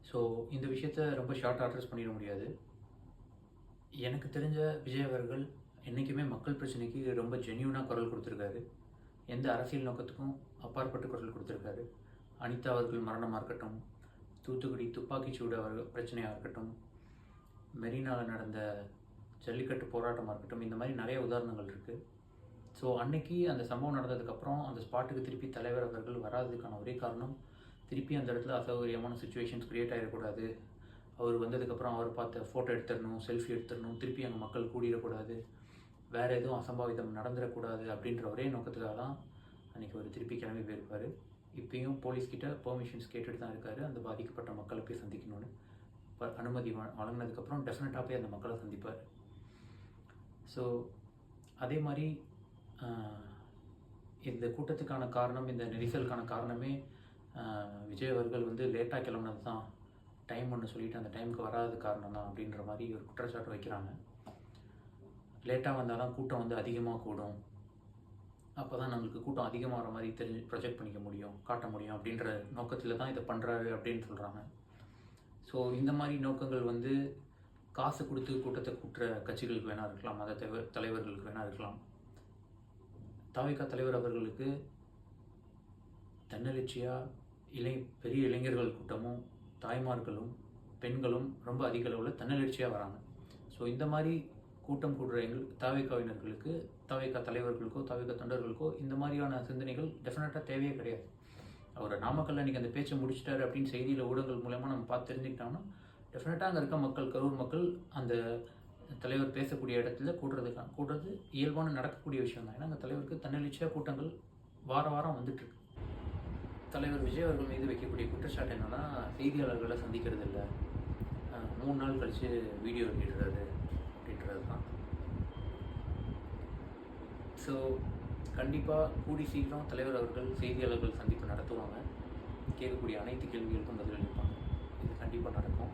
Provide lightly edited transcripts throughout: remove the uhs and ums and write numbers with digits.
So இந்த விஷயத்த ரொம்ப ஷார்ட்டாக அட்ரஸ் பண்ணிட முடியாது. எனக்கு தெரிஞ்ச விஜய் அவர்கள் என்றைக்குமே மக்கள் பிரச்சனைக்கு ரொம்ப ஜென்யூனாக குரல் கொடுத்துருக்காரு. எந்த அரசியல் நோக்கத்துக்கும் அப்பாற்பட்டு குரல் கொடுத்துருக்காரு. அனிதா அவர்கள் மரணமாக இருக்கட்டும், தூத்துக்குடி துப்பாக்கிச்சூடு பிரச்சனையாக இருக்கட்டும், மெரினாவில் நடந்த ஜல்லிக்கட்டு போராட்டமாக இருக்கட்டும், இந்த மாதிரி நிறைய உதாரணங்கள் இருக்குது. ஸோ அன்னைக்கு அந்த சம்பவம் நடந்ததுக்கப்புறம் அந்த ஸ்பாட்டுக்கு திருப்பி தலைவர் அவர்கள் வராததுக்கான ஒரே காரணம், திருப்பி அந்த இடத்துல அசௌகரியமான சுச்சுவேஷன்ஸ் க்ரியேட் ஆகிடக்கூடாது, அவர் வந்ததுக்கப்புறம் அவர் பார்த்த ஃபோட்டோ எடுத்துடணும், செல்ஃபி எடுத்துடணும், திருப்பி அங்கே மக்கள் கூடிடக்கூடாது, வேறு எதுவும் அசம்பாவிதம் நடந்துடக்கூடாது அப்படின்ற ஒரே நோக்கத்துக்காக தான் அன்றைக்கி அவர் திருப்பி கிளம்பி போயிருப்பார். இப்பயும் போலீஸ்கிட்ட பெர்மிஷன்ஸ் கேட்டுட்டு தான் இருக்கார், அந்த பாதிக்கப்பட்ட மக்களை போய் சந்திக்கணும்னு. அனுமதி வழங்கினதுக்கப்புறம் டெஃபினட்டாக போய் அந்த மக்களை சந்திப்பார். ஸோ அதே மாதிரி இந்த கூட்டத்துக்கான காரணம், இந்த நெரிசலுக்கான காரணமே விஜய் அவர்கள் லேட்டாக கிளம்புனது தான், டைம் ஒன்று சொல்லிவிட்டு அந்த டைமுக்கு வராது காரணம் தான் அப்படின்ற மாதிரி ஒரு குற்றச்சாட்டு வைக்கிறாங்க. லேட்டாக வந்தால் தான் கூட்டம் அதிகமாக கூடும், அப்போ தான் நம்மளுக்கு கூட்டம் அதிகமாகிற மாதிரி ப்ரொஜெக்ட் பண்ணிக்க முடியும், காட்ட முடியும் அப்படின்ற நோக்கத்தில் தான் இதை பண்ணுறாரு அப்படின்னு சொல்கிறாங்க. ஸோ இந்த மாதிரி நோக்கங்கள் காசு கொடுத்து கூட்டத்தை கூட்டுற கட்சிகளுக்கு வேணா இருக்கலாம், மத தலைவர்களுக்கு வேணா இருக்கலாம். தாவேகா தலைவர் அவர்களுக்கு தன்னெழுச்சியாக பெரிய இளைஞர்கள் கூட்டமும் தாய்மார்களும் பெண்களும் ரொம்ப அதிக அளவில் தன்னெழுச்சியாக வராங்க. ஸோ இந்த மாதிரி கூட்டம் கூடுற தாவேகாவினர்களுக்கு, தாவேகா தலைவர்களுக்கோ தாவேகா தொண்டர்களுக்கோ இந்த மாதிரியான சிந்தனைகள் டெஃபினட்டாக தேவையே கிடையாது. அவர் நாமக்கல்ல அன்றைக்கி அந்த பேச்சை முடிச்சிட்டாரு அப்படின்னு செய்தியில் ஊடகங்கள் மூலமாக நம்ம பார்த்து தெரிஞ்சுக்கிட்டோம்னா, டெஃபினட்டாக அங்கே இருக்க மக்கள், கரூர் மக்கள் அந்த தலைவர் பேசக்கூடிய இடத்துல கூடுறது இயல்பான நடக்கக்கூடிய விஷயம் தான். ஏன்னா அந்த தலைவருக்கு தன்னெழுச்சியாக கூட்டங்கள் வாரம் வந்துட்டுருக்கு. தலைவர் விஜய் அவர்கள் மீது வைக்கக்கூடிய குற்றச்சாட்டு என்னென்னா, செய்தியாளர்களை சந்திக்கிறது இல்லை, 3 நாள் கழித்து வீடியோ வெளியிடுறாரு அப்படின்றது தான். ஸோ கண்டிப்பாக கூடி சீக்கிரம் தலைவர் அவர்கள் செய்தியாளர்கள் சந்திப்பு நடத்துவாங்க, கேட்கக்கூடிய அனைத்து கேள்விகளுக்கும் பதிலளிப்பாங்க. இது கண்டிப்பாக நடக்கும்.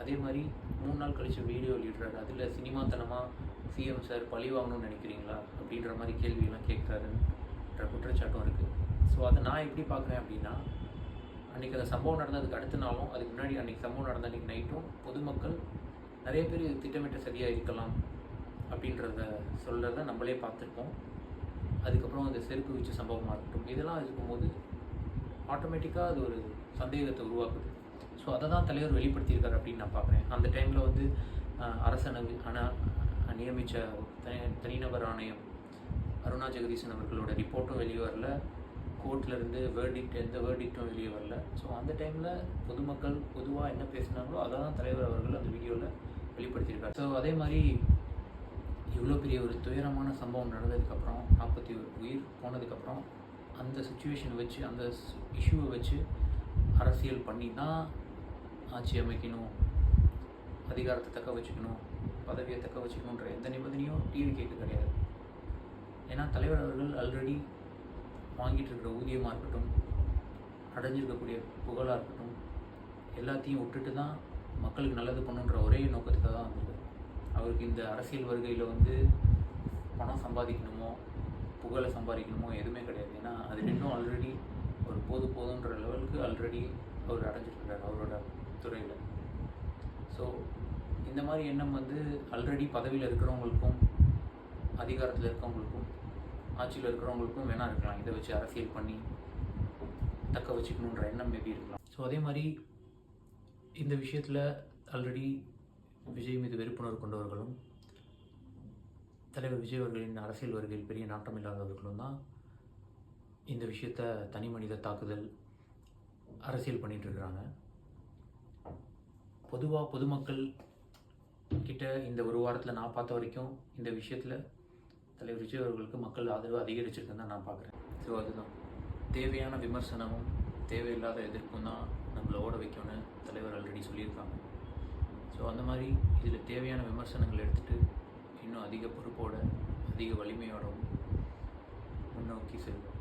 அதே மாதிரி 3 நாள் கழித்து வீடியோ வெளியிடுறாரு, அதில் சினிமாத்தனமாக சிஎம் சார் பழி வாங்கணும்னு நினைக்கிறீங்களா அப்படின்ற மாதிரி கேள்வியெல்லாம் கேட்குறாருன்ற குற்றச்சாட்டும் இருக்குது. ஸோ அதை நான் எப்படி பார்க்குறேன் அப்படின்னா, அன்றைக்கி அந்த சம்பவம் நடந்ததுக்கு அடுத்த நாளும், அதுக்கு முன்னாடி அன்றைக்கி சம்பவம் நடந்த அன்றைக்கி நைட்டும் பொதுமக்கள் நிறைய பேர் திட்டமிட்ட சரியாக இருக்கலாம் அப்படின்றத சொல்கிறத நம்மளே பார்த்துருப்போம். அதுக்கப்புறம் அந்த செருப்பு வச்ச சம்பவமாக இருக்கட்டும், இதெல்லாம் இருக்கும்போது ஆட்டோமேட்டிக்காக அது ஒரு சந்தேகத்தை உருவாக்குது. ஸோ அதை தான் தலைவர் வெளிப்படுத்தியிருக்காரு அப்படின்னு நான் பார்க்குறேன். அந்த டைமில் அரசனை நியமித்த தனிநபர் ஆணையம் அருணா ஜெகதீசன் அவர்களோட ரிப்போர்ட்டும் வெளியே வரல, கோர்ட்லேருந்து எந்த வேர்டிக்டும் வெளியே வரல. ஸோ அந்த டைமில் பொதுமக்கள் பொதுவாக என்ன பேசினாங்களோ அதை தான் தலைவர் அவர்கள் அந்த வீடியோவில் வெளிப்படுத்தியிருக்காரு. ஸோ அதே மாதிரி இவ்வளோ பெரிய ஒரு துயரமான சம்பவம் நடந்ததுக்கப்புறம், 41 உயிர் போனதுக்கப்புறம், அந்த சுச்சுவேஷனை வச்சு, அந்த இஷ்யூவை வச்சு அரசியல் பண்ணி தான் ஆட்சி அமைக்கணும், அதிகாரத்தை தக்க வச்சுக்கணும், பதவியை தக்க வச்சுக்கணுன்ற எந்த நிபந்தனையும் டிவிகேக்கு கிடையாது. ஏன்னா தலைவர் அவர்கள் ஆல்ரெடி வாங்கிட்டு இருக்கிற ஊதியமாக இருக்கட்டும், அடைஞ்சிருக்கக்கூடிய புகழாக இருக்கட்டும், எல்லாத்தையும் விட்டுட்டு தான் மக்களுக்கு நல்லது பண்ணுன்ற ஒரே நோக்கத்துக்காக தான் வந்திருக்கு. அவருக்கு இந்த அரசியல் வருகையில் பணம் சம்பாதிக்கணுமோ புகழை சம்பாதிக்கணுமோ எதுவுமே கிடையாது. ஏன்னா அது ரெண்டும் ஆல்ரெடி ஒரு போதுன்ற லெவலுக்கு ஆல்ரெடி அவர் அடைஞ்சிருக்கிறார் அவரோட துறையில். ஸோ இந்த மாதிரி எண்ணம் ஆல்ரெடி பதவியில் இருக்கிறவங்களுக்கும் அதிகாரத்தில் இருக்கிறவங்களுக்கும் ஆட்சியில் இருக்கிறவங்களுக்கும் வேணா இருக்கலாம். இதை வச்சு அரசியல் பண்ணி தக்க வச்சுக்கணுன்ற எண்ணம் மேபி இருக்கலாம். ஸோ அதே மாதிரி இந்த விஷயத்தில் ஆல்ரெடி விஜய் மீது வெறுப்புணர்வு கொண்டவர்களும் தலைவர் விஜய் அவர்களின் அரசியல் வருகையில் பெரிய நாட்டம் இல்லாதவர்களும் தான் இந்த விஷயத்தை தனி மனித தாக்குதல் அரசியல் பண்ணிகிட்டு இருக்கிறாங்க. பொதுவாக பொதுமக்கள் கிட்ட இந்த ஒரு வாரத்தில் நான் பார்த்த வரைக்கும் இந்த விஷயத்தில் தலைவர் விஜய் அவர்களுக்கு மக்கள் ஆதரவு அதிகரிச்சிருக்குன்னு தான் நான் பார்க்குறேன். ஸோ அதுதான் தேவையான விமர்சனமும் தேவையில்லாத எதிர்ப்பும் தான் நம்மளை ஓட வைக்கணும்னு தலைவர் ஆல்ரெடி சொல்லியிருக்காங்க. ஸோ அந்த மாதிரி இதில் தேவையான விமர்சனங்கள் எடுத்துகிட்டு இன்னும் அதிக பொறுப்போடு அதிக வலிமையோடவும் முன்னோக்கி செல்வோம்.